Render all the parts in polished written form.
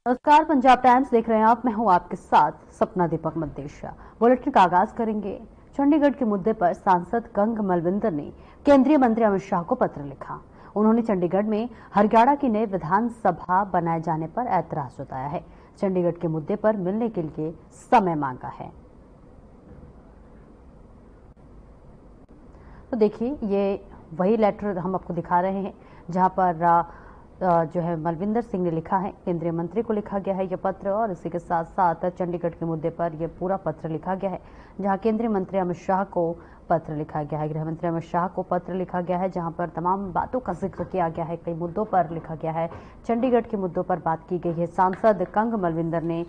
नमस्कार, पंजाब टाइम्स देख रहे हैं आप। मैं हूं आपके साथ सपना दीपक मद्देशिया। बुलेटिन का आगाज करेंगे। चंडीगढ़ के मुद्दे पर सांसद कंग मलविंदर ने केंद्रीय मंत्री अमित शाह को पत्र लिखा। उन्होंने चंडीगढ़ में हरियाणा की नई विधानसभा बनाए जाने पर ऐतराज जताया है। चंडीगढ़ के मुद्दे पर मिलने के लिए समय मांगा है। तो देखिए, ये वही लेटर हम आपको दिखा रहे हैं जहां पर जो है मलविंदर सिंह ने लिखा है, केंद्रीय मंत्री को लिखा गया है यह पत्र। और इसी के साथ साथ चंडीगढ़ के मुद्दे पर यह पूरा पत्र लिखा गया है, जहां केंद्रीय मंत्री अमित शाह को पत्र लिखा गया है। गृह मंत्री अमित शाह को पत्र लिखा गया है, जहां पर तमाम बातों का जिक्र किया गया है, कई मुद्दों पर लिखा गया है। चंडीगढ़ के मुद्दों पर बात की गई है। सांसद कंग मलविंदर ने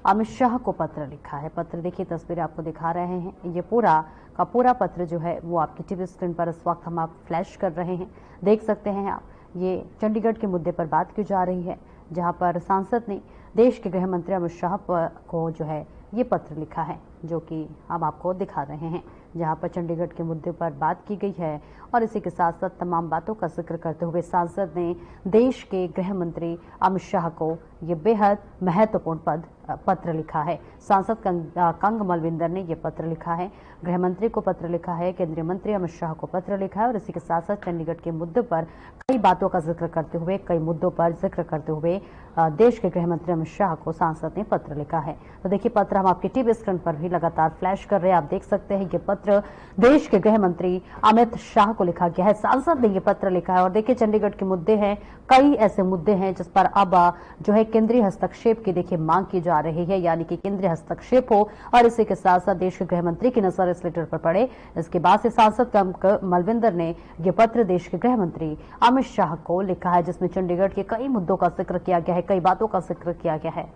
अमित शाह को पत्र लिखा है। पत्र देखिए, तस्वीरें आपको दिखा रहे हैं। ये पूरा का पूरा पत्र जो है वो आपकी टीवी स्क्रीन पर इस वक्त हम आप फ्लैश कर रहे हैं, देख सकते हैं आप। ये चंडीगढ़ के मुद्दे पर बात की जा रही है, जहां पर सांसद ने देश के गृह मंत्री अमित शाह को जो है ये पत्र लिखा है, जो कि हम आपको दिखा रहे हैं, जहां पर चंडीगढ़ के मुद्दे पर बात की गई है। और इसी के साथ साथ तमाम बातों का जिक्र करते हुए सांसद ने देश के गृह मंत्री अमित शाह को ये बेहद महत्वपूर्ण पत्र लिखा है। सांसद कंग मलविंदर ने ये पत्र लिखा है, गृह मंत्री को पत्र लिखा है, केंद्रीय मंत्री अमित शाह को पत्र लिखा है। और इसी के साथ साथ चंडीगढ़ के मुद्दे पर कई बातों का जिक्र करते हुए, कई मुद्दों पर जिक्र करते हुए देश के गृह मंत्री अमित शाह को सांसद ने पत्र लिखा है। तो देखिए, पत्र हम आपकी टीवी स्क्रीन पर भी लगातार फ्लैश कर रहे हैं, आप देख सकते हैं। ये पत्र देश के गृह मंत्री अमित शाह को लिखा गया है, सांसद ने ये पत्र लिखा है। और देखिए, चंडीगढ़ के मुद्दे हैं, कई ऐसे मुद्दे हैं जिस पर अब जो है केंद्रीय हस्तक्षेप की देखिए मांग की जा रही है, यानी कि केंद्रीय हस्तक्षेप हो। और इसी के साथ साथ देश के गृह मंत्री की नजर इस लेटर पर पड़े। इसके बाद से सांसद कंग मलविंदर ने यह पत्र देश के गृह मंत्री अमित शाह को लिखा है, जिसमें चंडीगढ़ के कई मुद्दों का जिक्र किया गया है, कई बातों का जिक्र किया गया है।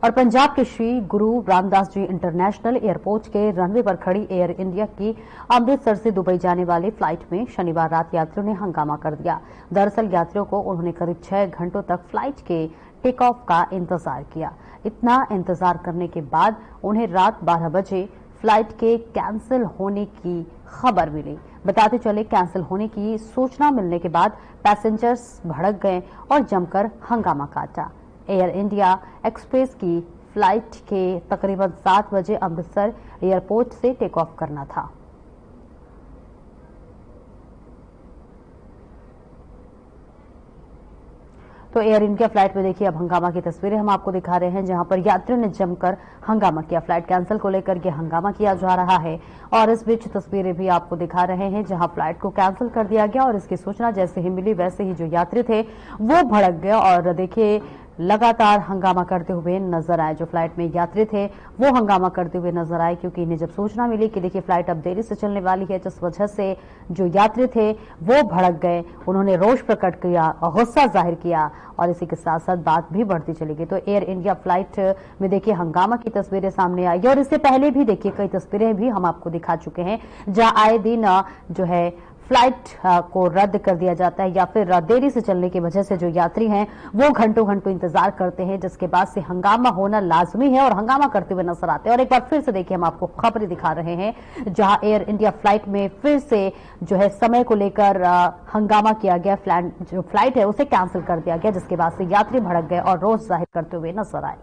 और पंजाब के श्री गुरु रामदास जी इंटरनेशनल एयरपोर्ट के रनवे पर खड़ी एयर इंडिया की अमृतसर से दुबई जाने वाली फ्लाइट में शनिवार रात यात्रियों ने हंगामा कर दिया। दरअसल यात्रियों को उन्होंने करीब 6 घंटों तक फ्लाइट के टेक ऑफ का इंतजार किया। इतना इंतजार करने के बाद उन्हें रात 12 बजे फ्लाइट के कैंसिल होने की खबर मिली। बताते चले, कैंसिल होने की सूचना मिलने के बाद पैसेंजर्स भड़क गए और जमकर हंगामा काटा। एयर इंडिया एक्सप्रेस की फ्लाइट के तकरीबन 7 बजे अमृतसर एयरपोर्ट से टेक ऑफ करना था। तो एयर इंडिया फ्लाइट में देखिए अब हंगामा की तस्वीरें हम आपको दिखा रहे हैं, जहां पर यात्रियों ने जमकर हंगामा किया। फ्लाइट कैंसिल को लेकर के हंगामा किया जा रहा है। और इस बीच तस्वीरें भी आपको दिखा रहे हैं, जहां फ्लाइट को कैंसिल कर दिया गया। और इसकी सूचना जैसे ही मिली, वैसे ही जो यात्री थे वो भड़क गए और देखिए लगातार हंगामा करते हुए नजर आए। जो फ्लाइट में यात्री थे वो हंगामा करते हुए नजर आए, क्योंकि इन्हें जब सूचना मिली कि देखिए फ्लाइट अब देरी से चलने वाली है, जिस वजह से जो यात्री थे वो भड़क गए। उन्होंने रोष प्रकट किया और गुस्सा जाहिर किया। और इसी के साथ साथ बात भी बढ़ती चली गई। तो एयर इंडिया फ्लाइट में देखिए हंगामा की तस्वीरें सामने आई। और इससे पहले भी देखिए कई तस्वीरें भी हम आपको दिखा चुके हैं, जहां आए दिन जो है फ्लाइट को रद्द कर दिया जाता है, या फिर देरी से चलने की वजह से जो यात्री हैं वो घंटों घंटों इंतजार करते हैं, जिसके बाद से हंगामा होना लाजमी है और हंगामा करते हुए नजर आते हैं। और एक बार फिर से देखिए हम आपको खबरें दिखा रहे हैं, जहां एयर इंडिया फ्लाइट में फिर से जो है समय को लेकर हंगामा किया गया। जो फ्लाइट है उसे कैंसिल कर दिया गया, जिसके बाद से यात्री भड़क गए और रोष जाहिर करते हुए नजर आए।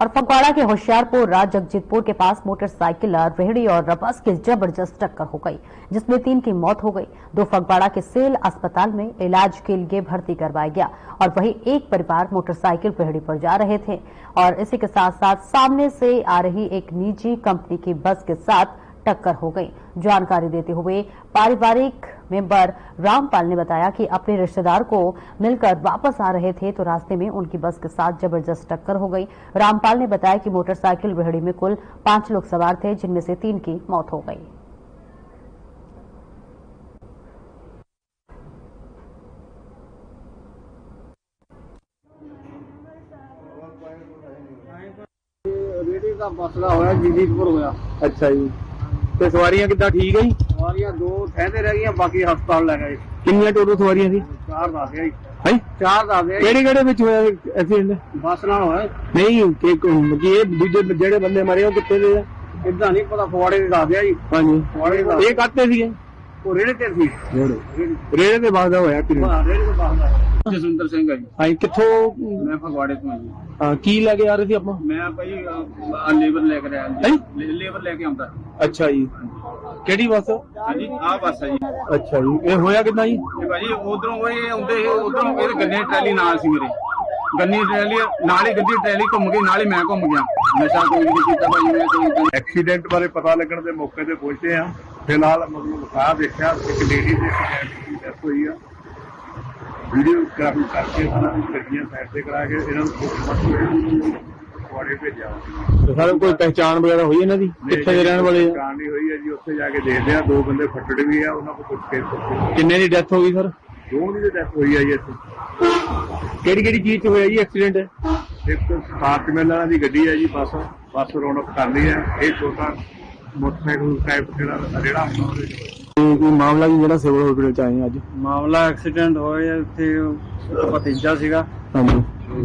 और फगवाड़ा के होशियारपुर जगजीतपुर के पास मोटरसाइकिल रेहड़ी और बस की जबरदस्त टक्कर हो गई, जिसमें 3 की मौत हो गई। 2 फगवाड़ा के सेल अस्पताल में इलाज के लिए भर्ती करवाया गया। और वहीं एक परिवार मोटरसाइकिल रेहड़ी पर जा रहे थे और इसी के साथ साथ सामने से आ रही एक निजी कंपनी की बस के साथ टक्कर हो गई। जानकारी देते हुए पारिवारिक मेंबर रामपाल ने बताया कि अपने रिश्तेदार को मिलकर वापस आ रहे थे, तो रास्ते में उनकी बस के साथ जबरदस्त टक्कर हो गई। रामपाल ने बताया कि मोटरसाइकिल रेहड़ी में कुल 5 लोग सवार थे, जिनमें से 3 की मौत हो गई। रेहड़ी का मसला होया जगजीतपुर होया। अच्छा जी, ਤੇ ਸਵਾਰੀਆਂ ਕਿੱਦਾਂ ਠੀਕ ਹੈ ਜੀ? सवारियां 2 ठहरे रह गई, बाकी हस्पताल ले गए। ਕਿੰਨੀਆਂ ਟੋਟਲ ਸਵਾਰੀਆਂ ਸੀ? 4 दस गई। ਹੈ 4 दस गई। ਕਿਹੜੇ ਕਿਹੜੇ ਵਿੱਚ ਹੋਇਆ ਐਕਸੀਡੈਂਟ? बस नाल होया। ਨਹੀਂ ਕਿ ਇਹ ਦੂਜੇ ਜਿਹੜੇ ਬੰਦੇ ਮਰੇ ਉਹ ਕਿੱਥੇ ਦੇ ਆ? इदा नहीं पता, फवाड़े दे दस दिया जी। ਹਾਂਜੀ, फवाड़े दे ਇਹ ਕਾਹਤੇ ਸੀਗੇ? ਉਹ ਰੇੜੇ ਤੇ ਸੀ ਰੇੜੇ ਦੇ ਬਾਅਦ ਹੋਇਆ ਕਿ ਰੇੜੇ ਤੋਂ ਬਾਹਰ ਜਸਵਿੰਦਰ ਸਿੰਘ ਹੈ ਜੀ। ਹਾਂ ਕਿੱਥੋਂ ਮੈਂ ਫਗਵਾੜੇ ਤੋਂ ਹਾਂ ਜੀ। ਕੀ ਲੈ ਕੇ ਆ ਰਹੇ ਸੀ ਆਪਾਂ? ਮੈਂ ਭਾਈ ਲੇਬਰ ਲੈ ਕੇ ਆਇਆ ਜੀ। ਲੇਬਰ ਲੈ ਕੇ ਆਉਂਦਾ। ਅੱਛਾ ਜੀ, ਕਿਹੜੀ ਬੱਸ? ਹਾਂਜੀ ਆਹ ਬੱਸ ਹੈ ਜੀ। ਅੱਛਾ ਜੀ, ਇਹ ਹੋਇਆ ਕਿੱਦਾਂ ਜੀ? ਇਹ ਭਾਜੀ ਉਧਰੋਂ ਇਹ ਆਉਂਦੇ ਸੀ, ਉਧਰੋਂ ਇਹ ਗੰਨੇ ਟਰਾਲੀ ਨਾਲ ਸੀ ਮੇਰੇ। ਗੰਨੀ ਟਰਾਲੀ ਨਾਲ ਹੀ ਗੱਡੀ ਟਰਾਲੀ ਘੁੰਮ ਗਈ, ਨਾਲ ਹੀ ਮੈਂ ਘੁੰਮ ਗਿਆ। ਨਸ਼ਾ ਕੋਈ ਨਹੀਂ ਕੀਤਾ ਭਾਜੀ ਮੈਂ ਕੋਈ। ਐਕਸੀਡੈਂਟ ਬਾਰੇ ਪਤਾ ਲੱਗਣ ਦੇ ਮੌਕੇ ਤੇ ਪਹੁੰਚੇ ਆ। ਫਿਲਹਾਲ ਮਤਲਬ ਆ ਦੇਖਿਆ ਇੱਕ ਲੇਡੀ ਦੇ ਐਕਸੀਡੈਂਟ ਦੀ ਡੈਥ ਹੋਈ ਆ। ਵੀਡੀਓ ਗ੍ਰਾਫੀ ਕਰਕੇ ਉਹਨਾਂ ਦੀ ਗੱਡੀਆਂ ਸਾਈਡ ਤੇ ਕਰਾ ਕੇ ਇਹਨਾਂ ਨੂੰ ਫਗਵਾੜੇ ਭੇਜਿਆ। ਸਰ ਕੋਈ ਪਹਿਚਾਣ ਵਗੈਰਾ ਹੋਈ ਇਹਨਾਂ ਦੀ, ਕਿੱਥੇ ਦੇ ਰਹਿਣ ਵਾਲੇ ਆ? ਪਹਿਚਾਣ ਨਹੀਂ ਹੋਈ ਹੈ ਜੀ। ਉੱਥੇ ਜਾ ਕੇ ਦੇਖਦੇ ਆ, 2 ਬੰਦੇ ਫੱਟੜ ਵੀ ਆ, ਉਹਨਾਂ ਕੋਲ ਪੁੱਛ ਕੇ। ਕਿੰਨੇ ਦੀ ਡੈਥ ਹੋ ਗਈ ਸਰ? 2 ਦੀ ਡੈਥ ਹੋਈ ਆ ਜੀ ਇੱਥੇ। ਕਿਹੜੀ ਕਿਹੜੀ ਚੀਜ਼ 'ਚ ਹੋਇਆ ਜੀ ਐਕਸੀਡੈਂਟ? ਇੱਕ ਸਟਾਰਟ ਮਿਲਾਂ ਦੀ ਗੱਡੀ ਹੈ ਜੀ। ਬੱਸ ਰੌਣਕ ਕਰਦੀ ਹੈ। ਇਹ ਛੋਟਾ ਮੋਟਰਸਾਈਕਲ ਟਾਈਪ ਜਿਹੜਾ ਰੇੜਾ ਹੁੰਦਾ ਉਹਦੇ 'ਚ। ਕੋਈ ਮਾਮਲਾ ਜੀ ਜਿਹੜਾ ਸਿਵਲ ਹਸਪੀਟਲ 'ਚ ਆਏ ਅੱਜ? ਮਾਮਲਾ ਐਕਸੀਡੈਂਟ ਹੋਇਆ ਉੱਥੇ, ਭਤੀਜਾ ਸੀਗਾ ਹਾਂਜੀ,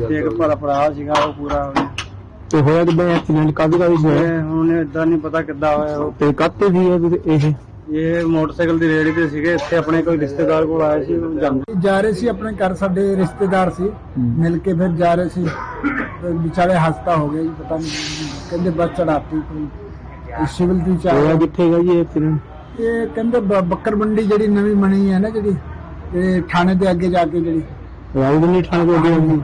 ਤੇ ਇੱਕ ਭਰਾ ਸੀਗਾ, ਉਹ ਪੂਰਾ ਹੋ ਗਿਆ। ਤੇ ਹੋਇਆ ਕਿੱਦਾਂ ਐਕਸੀਡੈਂਟ? ਕਾਹਦੇ ਹੋਇਆ? ਹੁਣ ਏਦਾਂ ਨਹੀਂ ਪਤਾ ਕਿੱਦਾਂ ਹੋਇਆ ਉਹ। ਤੇ ਕਾਹਤੇ ਸੀ ਇਹ ਮੋਟਰਸਾਈਕਲ ਦੀ ਰੇੜੀ ਤੇ ਸੀਗੇ। ਇੱਥੇ ਆਪਣੇ ਕੋਈ ਰਿਸ਼ਤੇਦਾਰ ਕੋਲ ਆਏ ਸੀ, ਜਾ ਰਹੇ ਸੀ ਆਪਣੇ ਘਰ। ਸਾਡੇ ਰਿਸ਼ਤੇਦਾਰ ਸੀ, ਮਿਲ ਕੇ ਫਿਰ ਜਾ ਰਹੇ ਸੀ। ਵਿਚਾਰੇ ਹਾਦਸਾ ਹੋ ਗਿਆ ਜੀ, ਪਤਾ ਨਹੀਂ ਕਹਿੰਦੇ ਬੱਸ ਚੜਾਤੀ ਕੋਈ ਸਿਵਲ ਦੀ ਹੋਇਆ ਕਿੱਥੇ ਹੈਗਾ ਜੀ ਐਕਸੀਡੈਂਟ? ਇਹ ਕਹਿੰਦੇ ਬੱਕਰ ਮੰਡੀ ਜਿਹੜੀ ਨਵੀਂ ਬਣੀ ਹੈ ਨਾ, ਜਿਹੜੀ ਇਹ ਥਾਣੇ ਦੇ ਅੱਗੇ ਜਾ ਕੇ, ਜਿਹੜੀ ਰਾਵਲਪਿੰਡੀ ਥਾਣੇ ਦੇ ਅੱਗੇ ਹੋਈ,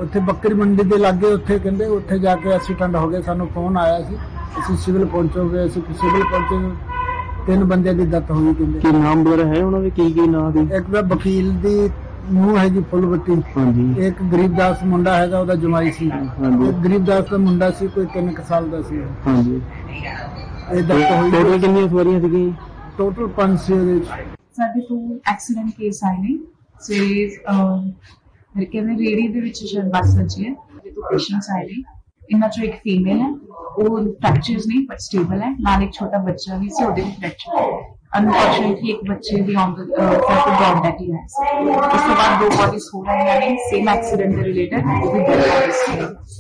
ਉੱਥੇ ਬੱਕਰੀ ਮੰਡੀ ਦੇ ਲਾਗੇ, ਉੱਥੇ ਕਹਿੰਦੇ ਉੱਥੇ ਜਾ ਕੇ ਐਕਸੀਡੈਂਟ ਹੋ ਗਿਆ। ਸਾਨੂੰ ਫੋਨ ਆਇਆ ਸੀ, ਅਸੀਂ ਸਿਵਲ ਪਹੁੰਚੋਗੇ। ਅਸੀਂ ਸਿਵਲ ਪਹੁੰਚੇ, 3 ਬੰਦਿਆਂ ਦੀ ਡੈਥ ਹੋਈ। ਕਹਿੰਦੇ ਕੀ ਨਾਮ ਵਗੈਰਾ ਹੈ ਉਹਨਾਂ ਦੇ? ਕੀ ਨਾਮ ਦੀ? ਇੱਕ ਦਾ ਵਕੀਲ ਦੀ ਨੂੰਹ ਹੈਗੀ ਫੁੱਲਵੱਟੀ। ਹਾਂਜੀ। ਇੱਕ ਗਰੀਬਦਾਸ ਮੁੰਡਾ ਹੈਗਾ, ਉਹਦਾ ਜਮਾਈ ਸੀ। ਹਾਂਜੀ। ਗਰੀਬਦਾਸ ਦਾ ਮੁੰਡਾ ਸੀ, ਕੋਈ 3 ਸਾਲ ਦਾ ਸੀ। ਹਾਂਜੀ। ਇਹ ਡੈਥ ਹੋਈ। ਟੋਟਲ ਕਿੰਨੀਆਂ ਸਵਾਰੀਆਂ ਸੀਗੀਆਂ? ਟੋਟਲ 5 ਸੀ ਉਹਦੇ ਵਿੱਚ। ਸਾਡੇ ਕੋਲ ਐਕਸੀਡੈਂਟ ਕੇਸ ਆਏ ਨੇ ਸਵੇਰੇ। ਮੇਰੇ ਕਹਿੰਦੇ ਰੇੜੀ ਦੇ ਵਿੱਚ ਸ਼ਾਇਦ ਬੱਸ ਵੱਜੀ ਹੈ, ਜਿਹਦੇ ਤੋਂ ਪੇਸ਼ੈਂਟਸ ਆਏ ਨੇ। ਇਹਨਾਂ ਚੋਂ ਇੱਕ ਫੀਮੇਲ ਹੈ, ਉਹ ਫ੍ਰੈਕਚਰਸ ਨਹੀਂ ਬਟ ਸਟੇਬਲ ਹੈ। ਨਾਲ ਇੱਕ ਛੋਟਾ ਬੱਚਾ ਵੀ ਸੀ, ਉਹਦੇ ਵੀ ਫ੍ਰੈਕਚਰ ਹੈ। ਅਨਫੋਰਚੂਨੇਟਲੀ ਇੱਕ ਬੱਚੇ ਦੀ ਔਨ ਦ ਗਰਾਊਂਡ ਡੈਥ ਹੀ ਹੈ। ਉਸ ਤੋਂ ਬਾਅਦ 2 ਬੋਡੀਜ਼ ਹੋ ਰਹੀਆਂ ਨੇ ਸੇਮ ਐਕਸੀਡੈਂਟ ਦੇ ਰਿਲੇਟਡ। ਉਹ ਵੀ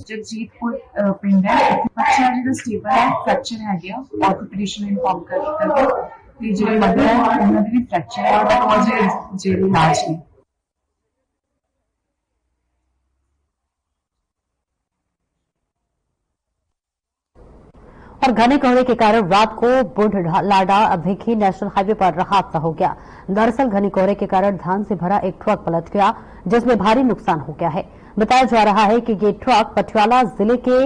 ਜਗਜੀਤਪੁਰ ਪਿੰਡ ਹੈ। ਬੱਚਾ ਜਿਹੜਾ ਸਟੇਬਲ ਹੈ, ਫ੍ਰੈਕਚਰ ਹੈ ਗਿਆ। ਆਰਥੋਪੈਡਿਸ਼ਨ ਇਨਫੋਰਮ ਕਰ ਦਿੱਤਾ ਗਿਆ। ਤੇ ਜਿਹੜੇ ਮਦਰ ਹੈ ਉਹਨਾਂ ਦੀ ਵੀ ਫ੍ਰੈਕਚਰ ਹੈ, ਔਰ ਉਹ ਜਿਹੜੇ ਇਲਾਜ ਨੇ। और घने कोहरे के कारण रात को बुढ़लाडा भिखी नेशनल हाईवे पर हादसा हो गया। दरअसल घने कोहरे के कारण धान से भरा एक ट्रक पलट गया, जिसमें भारी नुकसान हो गया है। बताया जा रहा है कि ये ट्रक पटियाला जिले के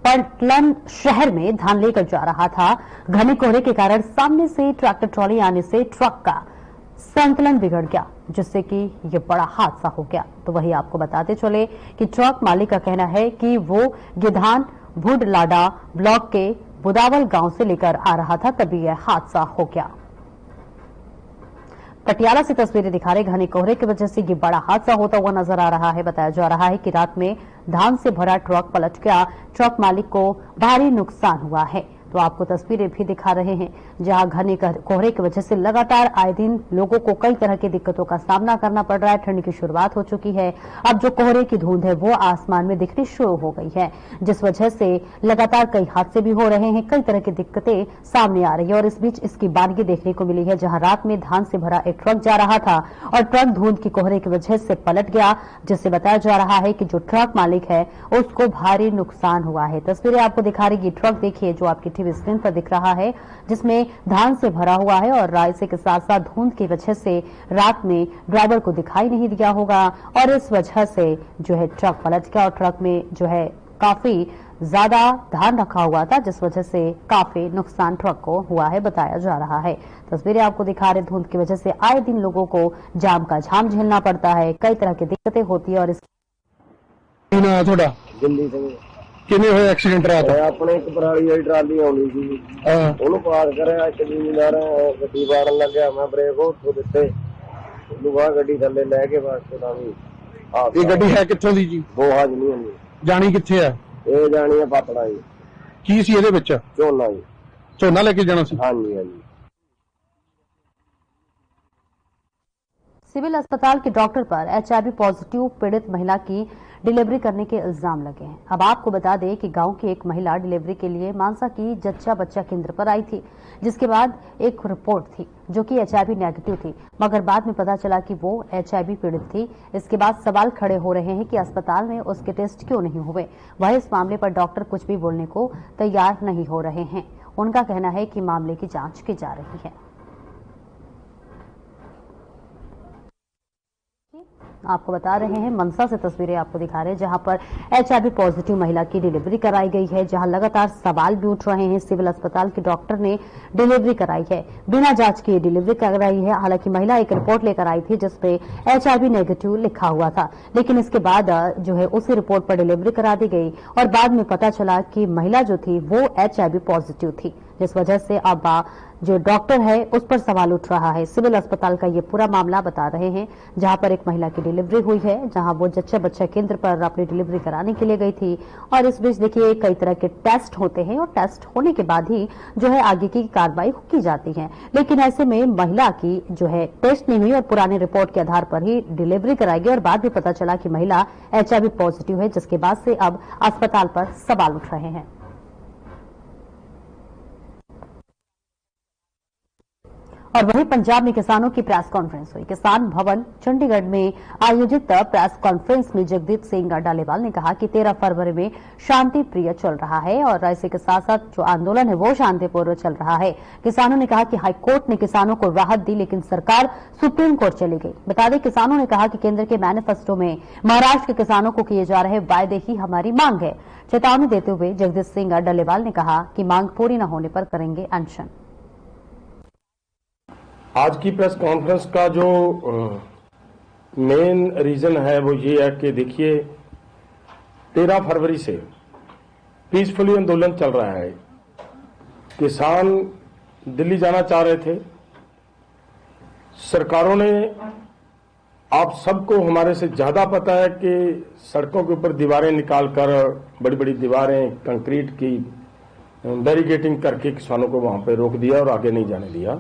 पटलन शहर में धान लेकर जा रहा था। घने कोहरे के कारण सामने से ट्रैक्टर ट्रॉली आने से ट्रक का संतुलन बिगड़ गया, जिससे कि ये बड़ा हादसा हो गया। तो वही आपको बताते चले कि ट्रक मालिक का कहना है कि वो गिधान बुढ़लाडा ब्लॉक के बुदावल गांव से लेकर आ रहा था, तभी यह हादसा हो गया। पटियाला से तस्वीरें दिखा रहे घने कोहरे की वजह से ये बड़ा हादसा होता हुआ नजर आ रहा है। बताया जा रहा है कि रात में धान से भरा ट्रक पलट गया, ट्रक मालिक को भारी नुकसान हुआ है। तो आपको तस्वीरें भी दिखा रहे हैं, जहां घने कोहरे की वजह से लगातार आए दिन लोगों को कई तरह की दिक्कतों का सामना करना पड़ रहा है। ठंड की शुरुआत हो चुकी है, अब जो कोहरे की धुंध है वो आसमान में दिखनी शुरू हो गई है, जिस वजह से लगातार कई हादसे भी हो रहे हैं, कई तरह की दिक्कतें सामने आ रही है। और इस बीच इसकी बानगी देखने को मिली है, जहां रात में धान से भरा एक ट्रक जा रहा था और ट्रक धुंध की कोहरे की वजह से पलट गया, जिससे बताया जा रहा है कि जो ट्रक मालिक है उसको भारी नुकसान हुआ है। तस्वीरें आपको दिखा रही है, ट्रक देखिए जो आपकी टीवी स्क्रीन पर दिख रहा है, जिसमें धान से भरा हुआ है और रायसे के साथ साथ धुंध की वजह से रात में ड्राइवर को दिखाई नहीं दिया होगा और इस वजह से जो है ट्रक पलट गया और ट्रक में जो है काफी ज्यादा धान रखा हुआ था, जिस वजह से काफी नुकसान ट्रक को हुआ है, बताया जा रहा है। तस्वीरें आपको दिखा रहे, धुंध की वजह से आए दिन लोगों को जाम का झाम झेलना पड़ता है, कई तरह की दिक्कतें होती है। और ਕਿਵੇਂ ਹੋਇਆ ਐਕਸੀਡੈਂਟ ਰਾਤ? ਆਪਣੇ ਇੱਕ ਪਰਾਲੀ ਵਾਲੀ ਟਰਾਲੀ ਆਉਣੀ ਸੀ, ਉਹਨੂੰ ਪਾਸ ਕਰਿਆ। ਇੱਕ ਜ਼ਿਮੀਂਦਾਰ ਗੱਡੀ ਵਾੜਨ ਲੱਗਿਆ, ਮੈਂ ਬ੍ਰੇਕ ਉੱਥੋਂ ਦਿੱਤੇ, ਉਹਨੂੰ ਬਾਹਰ ਗੱਡੀ ਥੱਲੇ ਲੈ ਕੇ ਬਸ ਤਾਂ ਵੀ। ਇਹ ਗੱਡੀ ਹੈ ਕਿੱਥੋਂ ਦੀ ਜੀ? ਬੋਹਾ ਨਹੀਂ ਹੁੰਦੀ। ਜਾਣੀ ਕਿੱਥੇ ਹੈ? ਇਹ ਜਾਣੀ ਹੈ ਪਾਤੜਾ ਜੀ। ਕੀ ਸੀ ਇਹਦੇ ਵਿੱਚ? ਝੋਨਾ ਜੀ। ਝੋਨਾ ਲੈ ਕੇ ਜਾਣਾ ਸੀ? ਹਾਂਜੀ ਹਾਂਜੀ। सिविल अस्पताल के डॉक्टर पर एचआईवी पॉजिटिव पीड़ित महिला की डिलीवरी करने के इल्जाम लगे हैं। अब आपको बता दें कि गांव की एक महिला डिलीवरी के लिए मानसा की जच्चा बच्चा केंद्र पर आई थी, जिसके बाद एक रिपोर्ट थी जो कि HIV नेगेटिव थी, मगर बाद में पता चला कि वो HIV पीड़ित थी। इसके बाद सवाल खड़े हो रहे हैं कि अस्पताल में उसके टेस्ट क्यों नहीं हुए। वह इस मामले पर डॉक्टर कुछ भी बोलने को तैयार नहीं हो रहे हैं। उनका कहना है कि मामले की जांच की जा रही है। आपको बता रहे हैं, मनसा से तस्वीरें आपको दिखा रहे हैं जहां पर HIV पॉजिटिव महिला की डिलीवरी कराई गई है, जहां लगातार सवाल भी उठ रहे हैं। सिविल अस्पताल के डॉक्टर ने डिलीवरी कराई है, बिना जांच किए डिलीवरी कराई है। हालांकि महिला एक रिपोर्ट लेकर आई थी जिसपे HIV नेगेटिव लिखा हुआ था, लेकिन इसके बाद जो है उसी रिपोर्ट पर डिलीवरी करा दी गई और बाद में पता चला कि महिला जो थी वो HIV पॉजिटिव थी, जिस वजह से अब जो डॉक्टर है उस पर सवाल उठ रहा है। सिविल अस्पताल का ये पूरा मामला बता रहे हैं जहां पर एक महिला की डिलीवरी हुई है, जहां वो जच्चा बच्चा केंद्र पर अपनी डिलीवरी कराने के लिए गई थी। और इस बीच देखिए कई तरह के टेस्ट होते हैं और टेस्ट होने के बाद ही जो है आगे की कार्रवाई की जाती है, लेकिन ऐसे में महिला की जो है टेस्ट नहीं हुई और पुरानी रिपोर्ट के आधार पर ही डिलीवरी कराई गई और बाद में पता चला कि महिला HIV पॉजिटिव है, जिसके बाद से अब अस्पताल पर सवाल उठ रहे हैं। और वहीं पंजाब में किसानों की प्रेस कॉन्फ्रेंस हुई। किसान भवन चंडीगढ़ में आयोजित प्रेस कॉन्फ्रेंस में जगदीप सिंह डालीवाल ने कहा कि 13 फरवरी में शांति प्रिय चल रहा है और इसी के साथ साथ जो आंदोलन है वो शांतिपूर्वक चल रहा है। किसानों ने कहा कि हाईकोर्ट ने किसानों को राहत दी, लेकिन सरकार सुप्रीम कोर्ट चली गई। बता दें, किसानों ने कहा कि केंद्र के मैनिफेस्टो में महाराष्ट्र के किसानों को किए जा रहे वायदे ही हमारी मांग है। चेतावनी देते हुए जगदीप सिंह डालीवाल ने कहा कि मांग पूरी न होने पर करेंगे अनशन। आज की प्रेस कॉन्फ्रेंस का जो मेन रीजन है वो ये है कि देखिए 13 फरवरी से पीसफुली आंदोलन चल रहा है। किसान दिल्ली जाना चाह रहे थे, सरकारों ने, आप सबको हमारे से ज्यादा पता है कि सड़कों के ऊपर दीवारें निकालकर, बड़ी बड़ी दीवारें कंक्रीट की बैरिकेडिंग करके किसानों को वहां पे रोक दिया और आगे नहीं जाने दिया।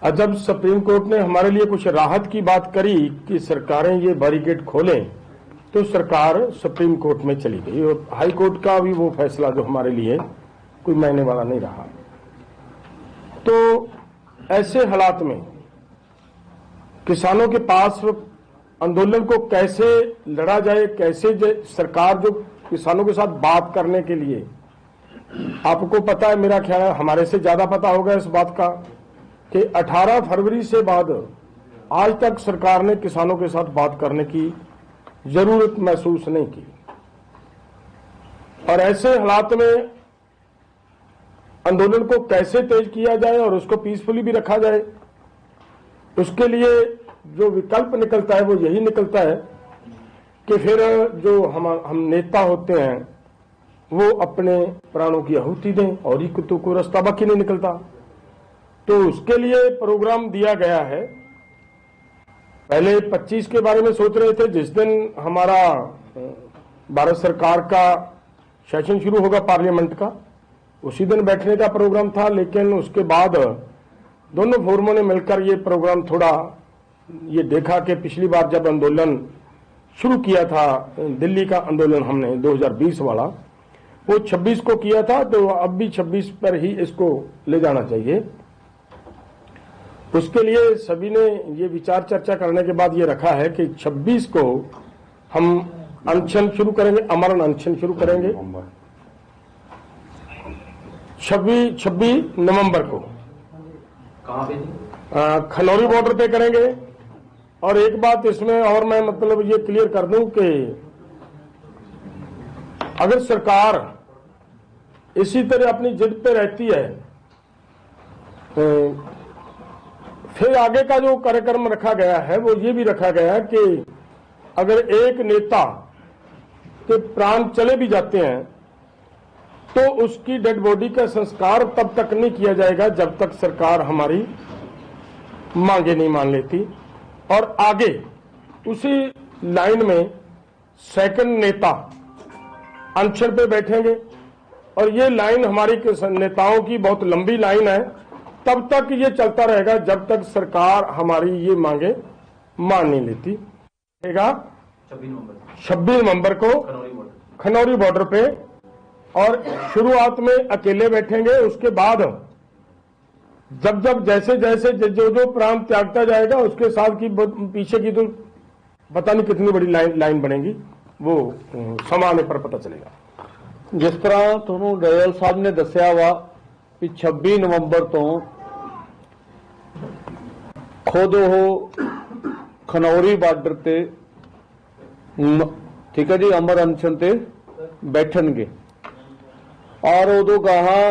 और जब सुप्रीम कोर्ट ने हमारे लिए कुछ राहत की बात करी कि सरकारें ये बैरिकेड खोलें, तो सरकार सुप्रीम कोर्ट में चली गई और हाई कोर्ट का भी वो फैसला जो हमारे लिए कोई मायने वाला नहीं रहा। तो ऐसे हालात में किसानों के पास आंदोलन को कैसे लड़ा जाए, कैसे सरकार जो किसानों के साथ बात करने के लिए, आपको पता है, मेरा ख्याल है हमारे से ज्यादा पता होगा इस बात का कि 18 फरवरी से बाद आज तक सरकार ने किसानों के साथ बात करने की जरूरत महसूस नहीं की। और ऐसे हालात में आंदोलन को कैसे तेज किया जाए और उसको पीसफुली भी रखा जाए, उसके लिए जो विकल्प निकलता है वो यही निकलता है कि फिर जो हम नेता होते हैं वो अपने प्राणों की आहुति दें, और ही कुत्तों को रास्ता बाकी नहीं निकलता। तो उसके लिए प्रोग्राम दिया गया है। पहले 25 के बारे में सोच रहे थे, जिस दिन हमारा भारत सरकार का सेशन शुरू होगा पार्लियामेंट का, उसी दिन बैठने का प्रोग्राम था, लेकिन उसके बाद दोनों फोरमों ने मिलकर ये प्रोग्राम थोड़ा ये देखा कि पिछली बार जब आंदोलन शुरू किया था, दिल्ली का आंदोलन हमने 2020 वाला, वो 26 को किया था, तो अब भी 26 पर ही इसको ले जाना चाहिए। उसके लिए सभी ने ये विचार चर्चा करने के बाद ये रखा है कि 26 को हम अनशन शुरू करेंगे, अमरण अनशन शुरू करेंगे। 26 नवंबर को कहां पे? खनौरी बॉर्डर पे करेंगे। और एक बात इसमें और मैं मतलब ये क्लियर कर दूं कि अगर सरकार इसी तरह अपनी जिद पे रहती है, फिर आगे का जो कार्यक्रम रखा गया है वो ये भी रखा गया है कि अगर एक नेता के प्राण चले भी जाते हैं तो उसकी डेड बॉडी का संस्कार तब तक नहीं किया जाएगा जब तक सरकार हमारी मांगे नहीं मान लेती। और आगे उसी लाइन में सेकंड नेता अनशन पे बैठेंगे, और ये लाइन हमारी नेताओं की बहुत लंबी लाइन है। तब तक ये चलता रहेगा जब तक सरकार हमारी ये मांगे मान नहीं लेती। 26 नवंबर को खनौरी बॉर्डर पे, और शुरुआत में अकेले बैठेंगे। उसके बाद जब जैसे जैसे जो प्रांत त्यागता जाएगा उसके साथ की पीछे की तो पता नहीं कितनी बड़ी लाइन बनेगी, वो समय आने पर पता चलेगा। जिस तरह ਤੁਹਾਨੂੰ ਡੋਇਲ ਸਾਹਿਬ ਨੇ ਦੱਸਿਆ ਵਾ ਕਿ 26 ਨਵੰਬਰ ਤੋਂ ਖੁਦ ਉਹ ਖਨੌਰੀ ਬਾਰਡਰ ਤੇ ਠੀਕ ਹੈ ਜੀ ਅਮਰ ਅਨਸ਼ਨ ਤੇ ਬੈਠਣਗੇ, ਔਰ ਉਦੋਂ ਗਾਹਾਂ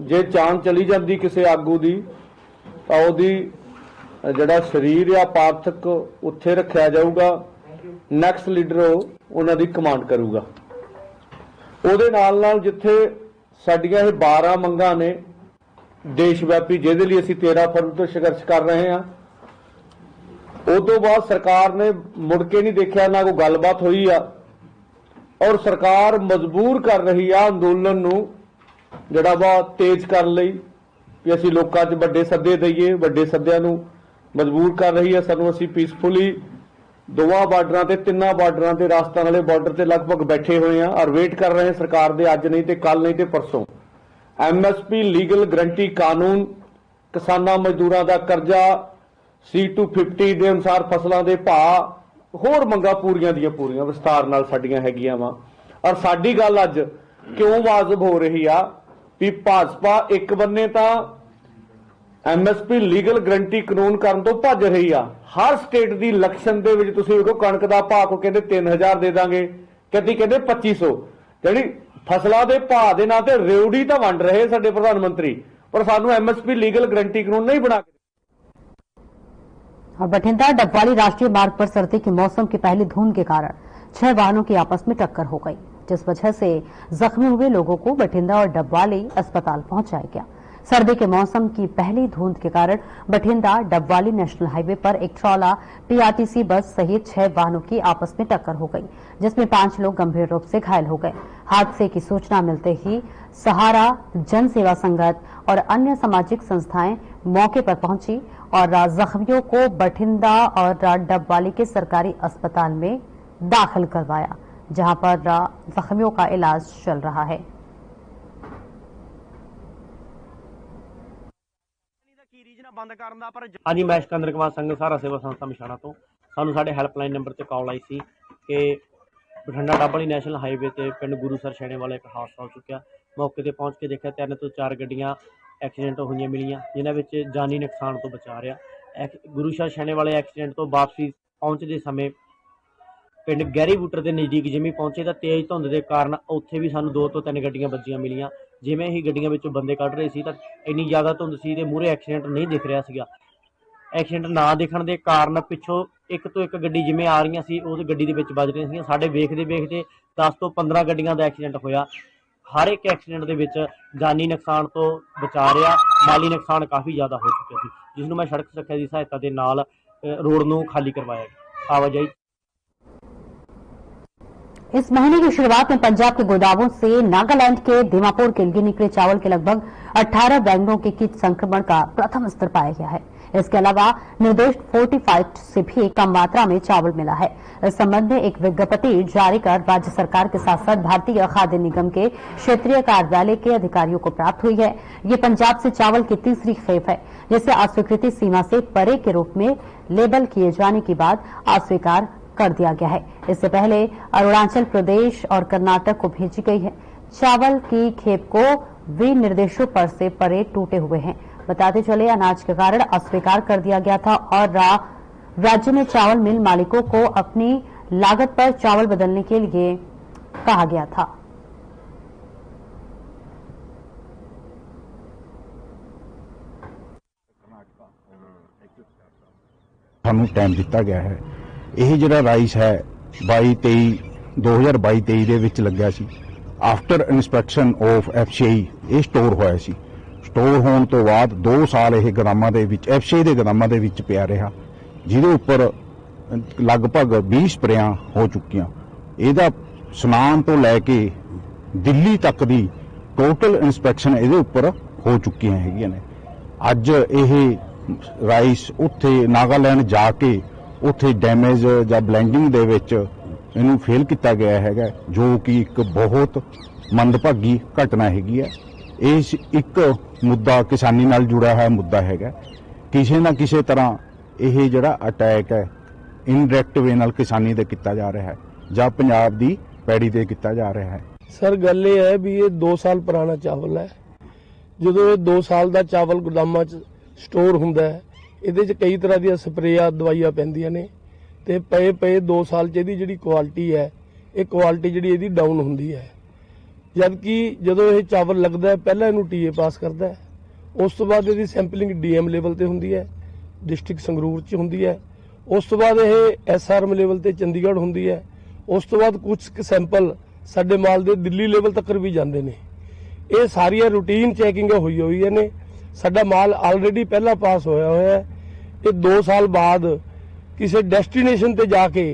ਜੇ ਚਾਂਦ ਚਲੀ ਜਾਂਦੀ ਕਿਸੇ ਆਗੂ ਦੀ ਤਾਂ ਉਹਦੀ ਜਿਹੜਾ ਸਰੀਰ ਜਾਂ ਪਾਰਥਕ ਉੱਥੇ ਰੱਖਿਆ ਜਾਊਗਾ, ਨੈਕਸਟ ਲੀਡਰ ਉਹਨਾਂ ਦੀ ਕਮਾਂਡ ਕਰੂਗਾ। ਉਹਦੇ ਨਾਲ ਜਿੱਥੇ ਸਾਡੀਆਂ ਇਹ 12 ਮੰਗਾਂ ਨੇ ਦੇਸ਼ ਵਿਆਪੀ, ਜਿਹਦੇ ਲਈ ਅਸੀਂ 13 ਫਰਵਰੀ ਤੋਂ ਸੰਘਰਸ਼ ਕਰ ਰਹੇ ਹਾਂ, ਉਦੋਂ ਬਾਅਦ ਸਰਕਾਰ ਨੇ ਮੁੜ ਕੇ ਨਹੀਂ ਦੇਖਿਆ, ਨਾ ਕੋਈ ਗੱਲਬਾਤ ਹੋਈ ਆ, ਔਰ ਸਰਕਾਰ ਮਜਬੂਰ ਕਰ ਰਹੀ ਆ ਅੰਦੋਲਨ ਨੂੰ ਜਿਹੜਾ ਵਾ ਤੇਜ਼ ਕਰਨ ਲਈ ਕਿ ਅਸੀਂ ਲੋਕਾਂ 'ਚ ਵੱਡੇ ਸੱਦੇ ਦਈਏ, ਵੱਡੇ ਸੱਦਿਆਂ ਨੂੰ ਮਜਬੂਰ ਕਰ ਰਹੀ ਹੈ ਸਾਨੂੰ। ਅਸੀਂ ਪੀਸਫੁਲੀ ਦੋਵਾਂ ਬਾਰਡਰਾਂ ਤੇ, ਤਿੰਨਾਂ ਬਾਰਡਰਾਂ ਤੇ, ਰਾਜਸਥਾਨ ਵਾਲੇ ਬਾਰਡਰ ਤੇ ਲਗਭਗ ਬੈਠੇ ਹੋਏ ਆ, ਔਰ ਵੇਟ ਕਰ ਰਹੇ ਹਾਂ ਸਰਕਾਰ ਦੇ ਅੱਜ ਨਹੀਂ ਤੇ ਕੱਲ ਨਹੀਂ ਤੇ ਪਰਸੋਂ। MSP ਲੀਗਲ ਗਰੰਟੀ ਕਾਨੂੰਨ, ਕਿਸਾਨਾਂ ਮਜ਼ਦੂਰਾਂ ਦਾ ਕਰਜ਼ਾ, C250 ਦੇ ਅਨੁਸਾਰ ਫਸਲਾਂ ਦੇ ਭਾਅ, ਹੋਰ ਮੰਗਾਂ ਪੂਰੀਆਂ ਦੀਆਂ ਪੂਰੀਆਂ ਵਿਸਤਾਰ ਨਾਲ ਸਾਡੀਆਂ ਹੈਗੀਆਂ ਵਾ। ਔਰ ਸਾਡੀ ਗੱਲ ਅੱਜ ਕਿਉਂ ਵਾਜਬ ਹੋ ਰਹੀ ਆ ਵੀ ਭਾਜਪਾ ਇੱਕ ਬੰਨੇ ਤਾਂ MSP ਲੀਗਲ ਗਰੰਟੀ ਕਾਨੂੰਨ ਕਰਨ ਤੋਂ ਭੱਜ ਰਹੀ ਆ। ਹਰ ਸਟੇਟ ਦੀ ਇਲੈਕਸ਼ਨ ਦੇ ਵਿੱਚ ਤੁਸੀਂ ਵੇਖੋ ਕਣਕ ਦਾ ਭਾਅ ਕੋ ਕਹਿੰਦੇ 3000 ਦੇ ਦਾਂਗੇ, ਕਦੀ ਕਹਿੰਦੇ 2500, ਜਿਹੜੀ ਫਸਲਾਂ ਦੇ ਭਾਅ ਦੇ ਨਾਂ ਤੇ ਰੇਵੜੀ ਤਾਂ ਵੰਡ ਰਹੇ ਸਾਡੇ ਪ੍ਰਧਾਨ ਮੰਤਰੀ, ਪਰ ਸਾਨੂੰ MSP लीगल गारंटी कानून नहीं बना के। और बठिंडा डबवाली राष्ट्रीय मार्ग पर सर्दी के मौसम की पहली धुंध के कारण 6 वाहनों की आपस में टक्कर हो गई, जिस वजह से जख्मी हुए लोगों को बठिंडा और डबवाली अस्पताल पहुंचाया गया। सर्दी के मौसम की पहली धुंध के कारण बठिंडा डबवाली नेशनल हाईवे पर एक ट्रॉला PRTC बस सहित 6 वाहनों की आपस में टक्कर हो गई, जिसमें 5 लोग गंभीर रूप से घायल हो गए। हादसे की सूचना मिलते ही सहारा जन सेवा संगत और अन्य सामाजिक संस्थाएं मौके पर पहुंची और जख्मियों को बठिंडा और डबवाली के सरकारी अस्पताल में दाखिल करवाया, जहां पर जख्मियों का इलाज चल रहा है। हाँ जी, मैं सिकंदर कुमार संघ सहारा सेवा संस्था मिशाणा तो सानू साडे हैल्पलाइन नंबर से कॉल आई सी कि बठिंडा डबवाली नैशनल हाईवे से पिंड गुरुसर छेणे वाले एक हादसा हो चुका। मौके पर पहुँच के देखा 3 ਤੋਂ 4 ਗੱਡੀਆਂ एक्सीडेंट हुई मिलियां, जिन्हां विच जानी नुकसान तो बचा रहा। गुरुसर छेणे वाले एक्सीडेंट तो वापसी पहुँचते समय पिंड गहरी बूटर के नज़दीक जिमें पहुंचे तो तेज़ धुंध के कारण उत्थे भी सानू 2 ਤੋਂ 3 ਗੱਡੀਆਂ ਵੱਜੀਆਂ मिलियां। जिमें ही ਗੱਡੀਆਂ ਵਿੱਚੋਂ ਬੰਦੇ ਕੱਢ ਰਹੇ ਸੀ ਤਾਂ ਇੰਨੀ ਜ਼ਿਆਦਾ ਧੁੰਦ ਸੀ ਤੇ ਮੂਹਰੇ ਐਕਸੀਡੈਂਟ ਨਹੀਂ ਦਿਖ ਰਿਹਾ ਸੀਗਾ। ਐਕਸੀਡੈਂਟ ਨਾ ਦਿਖਣ ਦੇ ਕਾਰਨ ਪਿੱਛੋਂ ਇੱਕ ਤੋਂ ਇੱਕ ਗੱਡੀ ਜਿਵੇਂ ਆ ਰਹੀਆਂ ਸੀ ਉਸ ਗੱਡੀ ਦੇ ਵਿੱਚ ਵੱਜ ਰਹੀਆਂ ਸੀ। ਸਾਡੇ ਵੇਖਦੇ 10 ਤੋਂ 15 ਗੱਡੀਆਂ ਦਾ ਐਕਸੀਡੈਂਟ ਹੋਇਆ। हर एक एक्सीडेंट ਦੇ ਵਿੱਚ ਜਾਨੀ ਨੁਕਸਾਨ ਤੋਂ ਬਚਾ ਰਿਹਾ, ਮਾਲੀ ਨੁਕਸਾਨ ਕਾਫੀ ਜ਼ਿਆਦਾ ਹੋ ਚੁੱਕਿਆ ਸੀ, ਜਿਸ ਨੂੰ ਮੈਂ ਸੜਕ ਸੁਰੱਖਿਆ ਦੀ ਸਹਾਇਤਾ ਦੇ ਨਾਲ रोड ਨੂੰ खाली करवाया गया। आवाजाही इस महीने की शुरुआत में पंजाब के गोदामों से नागालैंड के दीमापुर के लिए निकले चावल के लगभग 18 बैंगनों के कीट संक्रमण का प्रथम स्तर पाया गया है। इसके अलावा निर्दिष्ट फोर्टिफाइड से भी कम मात्रा में चावल मिला है। इस संबंध में एक विज्ञप्ति जारी कर राज्य सरकार के साथ साथ भारतीय खाद्य निगम के क्षेत्रीय कार्यालय के अधिकारियों को प्राप्त हुई है। ये पंजाब से चावल की तीसरी खेप है, जिसे अस्वीकृति सीमा से परे के रूप में लेबल किए जाने के बाद अस्वीकार कर दिया गया है। इससे पहले अरुणाचल प्रदेश और कर्नाटक को भेजी गई है। चावल की खेप को विनिर्देशों पर से परे टूटे हुए हैं। बताते चले अनाज के कारण अस्वीकार कर दिया गया था और राज्य में चावल मिल मालिकों को अपनी लागत पर चावल बदलने के लिए कहा गया था। ਸਾਨੂੰ ਟਾਈਮ ਦਿੱਤਾ ਗਿਆ ਹੈ। ਇਹ ਜਿਹੜਾ ਰਾਈਸ ਹੈ 2022-23 ਦੇ ਵਿੱਚ ਲੱਗਿਆ ਸੀ। ਆਫਟਰ ਇਨਸਪੈਕਸ਼ਨ ਆਫ FCI ਇਹ ਸਟੋਰ ਹੋਇਆ ਸੀ। ਸਟੋਰ ਹੋਣ ਤੋਂ ਬਾਅਦ 2 ਸਾਲ ਇਹ ਗੋਦਾਮਾਂ ਦੇ ਵਿੱਚ FCI ਦੇ ਗੋਦਾਮਾਂ ਦੇ ਵਿੱਚ ਪਿਆ ਰਿਹਾ, ਜਿਹਦੇ ਉੱਪਰ ਲਗਭਗ 20 ਸਪਰੇਆਂ ਹੋ ਚੁੱਕੀਆਂ। ਇਹਦਾ ਸਨਾਮ ਤੋਂ ਲੈ ਕੇ ਦਿੱਲੀ ਤੱਕ ਦੀ ਟੋਟਲ ਇਨਸਪੈਕਸ਼ਨ ਇਹਦੇ ਉੱਪਰ ਹੋ ਚੁੱਕੀਆਂ ਹੈਗੀਆਂ ਨੇ। ਅੱਜ ਇਹ ਰਾਈਸ ਉੱਥੇ ਨਾਗਾਲੈਂਡ ਜਾ ਕੇ ਉੱਥੇ ਡੈਮੇਜ ਜਾਂ ਬਲੈਂਡਿੰਗ ਦੇ ਵਿੱਚ ਇਹਨੂੰ ਫੇਲ ਕੀਤਾ ਗਿਆ ਹੈਗਾ, ਜੋ ਕਿ ਇੱਕ ਬਹੁਤ ਮੰਦਭਾਗੀ ਘਟਨਾ ਹੈਗੀ ਹੈ। ਇਸ ਇੱਕ ਮੁੱਦਾ ਕਿਸਾਨੀ ਨਾਲ ਜੁੜਿਆ ਹੋਇਆ ਮੁੱਦਾ ਹੈਗਾ। ਕਿਸੇ ਨਾ ਕਿਸੇ ਤਰ੍ਹਾਂ ਇਹ ਜਿਹੜਾ ਅਟੈਕ ਹੈ ਇਨਡਾਇਰੈਕਟ ਵੇ ਨਾਲ ਕਿਸਾਨੀ ਤੇ ਕੀਤਾ ਜਾ ਰਿਹਾ ਹੈ ਜਾਂ ਪੰਜਾਬ ਦੀ ਪੈੜੀ ਤੇ ਕੀਤਾ ਜਾ ਰਿਹਾ ਹੈ। ਸਰ ਗੱਲ ਇਹ ਹੈ ਵੀ ਇਹ 2 ਸਾਲ ਪੁਰਾਣਾ ਚਾਵਲ ਹੈ। ਜਦੋਂ ਇਹ 2 ਸਾਲ ਦਾ ਚਾਵਲ ਗੋਦਾਮਾਂ 'ਚ ਸਟੋਰ ਹੁੰਦਾ ਹੈ, ਇਹਦੇ 'ਚ ਕਈ ਤਰ੍ਹਾਂ ਦੀਆਂ ਸਪਰੇਆਂ ਦਵਾਈਆਂ ਪੈਂਦੀਆਂ ਨੇ ਤੇ ਪਏ 2 ਸਾਲ 'ਚ ਇਹਦੀ ਜਿਹੜੀ ਕੁਆਲਿਟੀ ਹੈ, ਇਹ ਕੁਆਲਿਟੀ ਜਿਹੜੀ ਇਹਦੀ ਡਾਊਨ ਹੁੰਦੀ ਹੈ। ਜਦ ਕਿ ਜਦੋਂ ਇਹ ਚਾਵਲ ਲੱਗਦਾ ਹੈ ਪਹਿਲਾਂ ਇਹਨੂੰ ਟੀਏ ਪਾਸ ਕਰਦਾ ਹੈ, ਉਸ ਤੋਂ ਬਾਅਦ ਇਹਦੀ ਸੈਂਪਲਿੰਗ ਡੀਐਮ ਲੈਵਲ ਤੇ ਹੁੰਦੀ ਹੈ, ਡਿਸਟ੍ਰਿਕਟ ਸੰਗਰੂਰ 'ਚ ਹੁੰਦੀ ਹੈ, ਉਸ ਤੋਂ ਬਾਅਦ ਇਹ ਐਸਆਰਐਮ ਲੈਵਲ ਤੇ ਚੰਡੀਗੜ੍ਹ ਹੁੰਦੀ ਹੈ, ਉਸ ਤੋਂ ਬਾਅਦ ਕੁਝ ਸੈਂਪਲ ਸਾਡੇ ਮਾਲ ਦੇ ਦਿੱਲੀ ਲੈਵਲ ਤੱਕ ਵੀ ਜਾਂਦੇ ਨੇ। ਇਹ ਸਾਰੀਆਂ ਰੂਟੀਨ ਚੈਕਿੰਗ ਹੋਈਆਂ ਨੇ। ਸਾਡਾ ਮਾਲ ਆਲਰੇਡੀ ਪਹਿਲਾਂ ਪਾਸ ਹੋਇਆ ਹੈ। ਇਹ 2 ਸਾਲ ਬਾਅਦ ਕਿਸੇ ਡੈਸਟੀਨੇਸ਼ਨ ਤੇ ਜਾ ਕੇ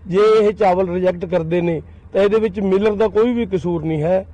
ਜੇ ਇਹ ਚਾਵਲ ਰਿਜੈਕਟ ਕਰਦੇ ਨੇ ਤਾਂ ਇਹਦੇ ਵਿੱਚ ਮਿਲਰ ਦਾ ਕੋਈ ਵੀ ਕਸੂਰ ਨਹੀਂ ਹੈ।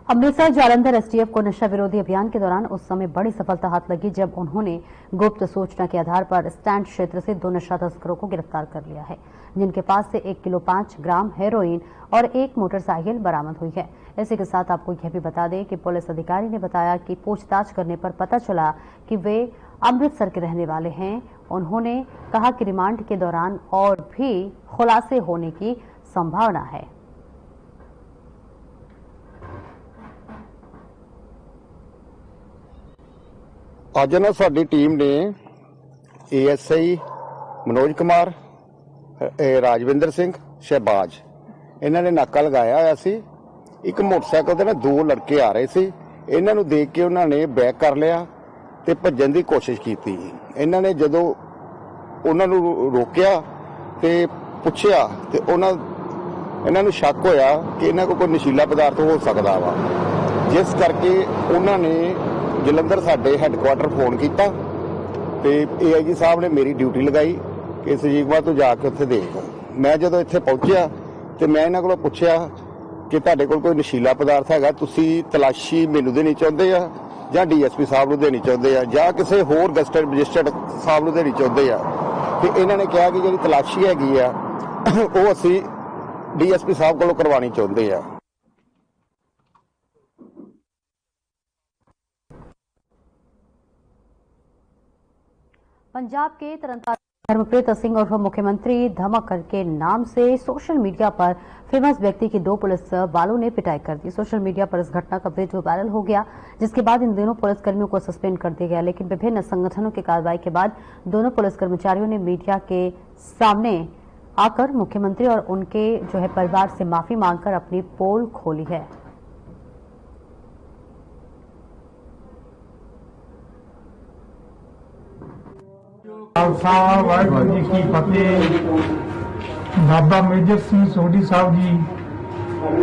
अमृतसर जालंधर एसटीएफ को नशा विरोधी अभियान के दौरान उस समय बड़ी सफलता हाथ लगी जब उन्होंने गुप्त सूचना के आधार पर स्टैंड क्षेत्र से 2 नशा तस्करों को गिरफ्तार कर लिया है, जिनके पास से 1 किलो 5 ग्राम हेरोइन और 1 मोटरसाइकिल बरामद हुई है। इसी के साथ आपको यह भी बता दें कि पुलिस अधिकारी ने बताया कि पूछताछ करने पर पता चला कि वे अमृतसर के रहने वाले हैं। उन्होंने कहा कि रिमांड के दौरान और भी खुलासे होने की संभावना है। ਅੱਜ ਨਾ ਸਾਡੀ ਟੀਮ ਨੇ ਏਐਸਆਈ ਮਨੋਜ ਕੁਮਾਰ, ਰਾਜਵਿੰਦਰ ਸਿੰਘ, ਸ਼ਹਿਬਾਜ਼, ਇਹਨਾਂ ਨੇ ਨਾਕਾ ਲਗਾਇਆ ਹੋਇਆ ਸੀ। ਇੱਕ ਮੋਟਰਸਾਈਕਲ ਤੇ ਨਾ 2 ਲੜਕੇ ਆ ਰਹੇ ਸੀ। ਇਹਨਾਂ ਨੂੰ ਦੇਖ ਕੇ ਉਹਨਾਂ ਨੇ ਬੈਕ ਕਰ ਲਿਆ ਤੇ ਭੱਜਣ ਦੀ ਕੋਸ਼ਿਸ਼ ਕੀਤੀ। ਇਹਨਾਂ ਨੇ ਜਦੋਂ ਉਹਨਾਂ ਨੂੰ ਰੋਕਿਆ ਤੇ ਪੁੱਛਿਆ ਤੇ ਇਹਨਾਂ ਨੂੰ ਸ਼ੱਕ ਹੋਇਆ ਕਿ ਇਹਨਾਂ ਕੋਲ ਕੋਈ ਨਸ਼ੀਲਾ ਪਦਾਰਥ ਹੋ ਸਕਦਾ ਵਾ, ਜਿਸ ਕਰਕੇ ਉਹਨਾਂ ਨੇ ਜਲੰਧਰ ਸਾਡੇ ਹੈੱਡਕੁਆਟਰ ਫੋਨ ਕੀਤਾ ਤੇ ਏਆਈਜੀ ਸਾਹਿਬ ਨੇ ਮੇਰੀ ਡਿਊਟੀ ਲਗਾਈ ਕਿ ਸਜੀਵਾ ਤੋਂ ਜਾ ਕੇ ਉੱਥੇ ਦੇਖ। ਮੈਂ ਜਦੋਂ ਇੱਥੇ ਪਹੁੰਚਿਆ ਤੇ ਮੈਂ ਇਹਨਾਂ ਕੋਲੋਂ ਪੁੱਛਿਆ ਕਿ ਤੁਹਾਡੇ ਕੋਲ ਕੋਈ ਨਸ਼ੀਲਾ ਪਦਾਰਥ ਹੈਗਾ, ਤੁਸੀਂ ਤਲਾਸ਼ੀ ਮੈਨੂੰ ਦੇਣੀ ਚਾਹੁੰਦੇ ਆ ਜਾਂ ਡੀਐਸਪੀ ਸਾਹਿਬ ਨੂੰ ਦੇਣੀ ਚਾਹੁੰਦੇ ਆ ਜਾਂ ਕਿਸੇ ਹੋਰ ਗਸਟਡ ਰਜਿਸਟਰਡ ਸਾਹਿਬ ਨੂੰ ਦੇਣੀ ਚਾਹੁੰਦੇ ਆ। ਤੇ ਇਹਨਾਂ ਨੇ ਕਿਹਾ ਕਿ ਜਿਹੜੀ ਤਲਾਸ਼ੀ ਹੈਗੀ ਆ ਉਹ ਅਸੀਂ ਡੀਐਸਪੀ ਸਾਹਿਬ ਕੋਲੋਂ ਕਰਵਾਉਣੀ ਚਾਹੁੰਦੇ ਆ। पंजाब के तरनतारन धर्मप्रीत सिंह और मुख्यमंत्री धमक के नाम से सोशल मीडिया पर फेमस व्यक्ति की 2 पुलिस वालों ने पिटाई कर दी। सोशल मीडिया पर इस घटना का वीडियो वायरल हो गया, जिसके बाद इन दोनों पुलिसकर्मियों को सस्पेंड कर दिया गया। लेकिन विभिन्न संगठनों की कार्रवाई के बाद दोनों पुलिस कर्मचारियों ने मीडिया के सामने आकर मुख्यमंत्री और उनके परिवार से माफी मांगकर अपनी पोल खोली है। खालसा वाहिगुरू जी की फतेह। बाबा मेजर सिंह सोढ़ी साहब जी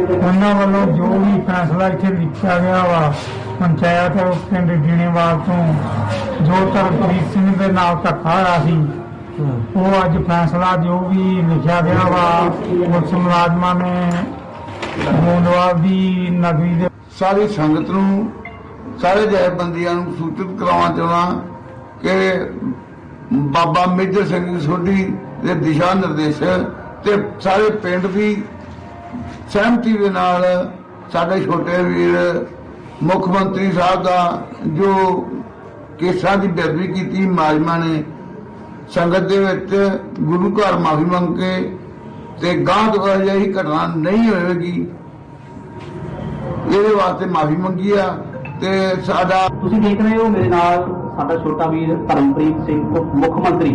उन्होंने वालों जो भी फैसला इतने लिखा गया वा पंचायत पिंड जीणेवाल तो जो तरनप्रीत सिंह के नाल धक्का होया सी वो अज फैसला जो भी लिखा गया वा पुलिस मुलाजमां ने गोंदवाल की नगरी दे सारी संगत नूं सारे जथेबंदियां नूं सूचित कराउणा चाहुंदा कि बाबा मेजर सिंह सोढ़ी के दिशा निर्देश ते सारे पिंड की सहमति के नाल साडे छोटे वीर मुख्यमंत्री साहब का जो केसां की बेदबी की मुलाजमां ने संगत दे विच गुरु घर माफी मंग के ते गांह तो अजिही घटना नहीं होएगी इहदे वास्ते माफी मंगी आ ते साडा तुसीं देख रहे हो मेरे नाल साडा छोटा वीर धर्मप्रीत सिंह उप मुख मंत्री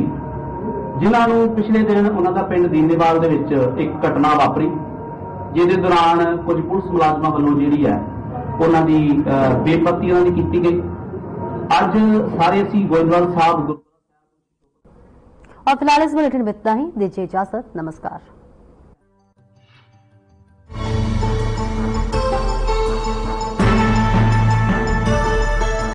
जिन्हां नूं पिछले दिन उन्हां दा पिंड दीनेवाल दे विच एक घटना वापरी जिहदे दौरान कुछ पुलिस मुलाजमां वल्लों जिहड़ी है उन्हां दी बेपत्ती उन्हां दी कीती गई। अज सारे असीं गोइंदवाल साहब और फिलहाल इस बुलेटिन में इतना ही। दीजिए इजाजत। नमस्कार।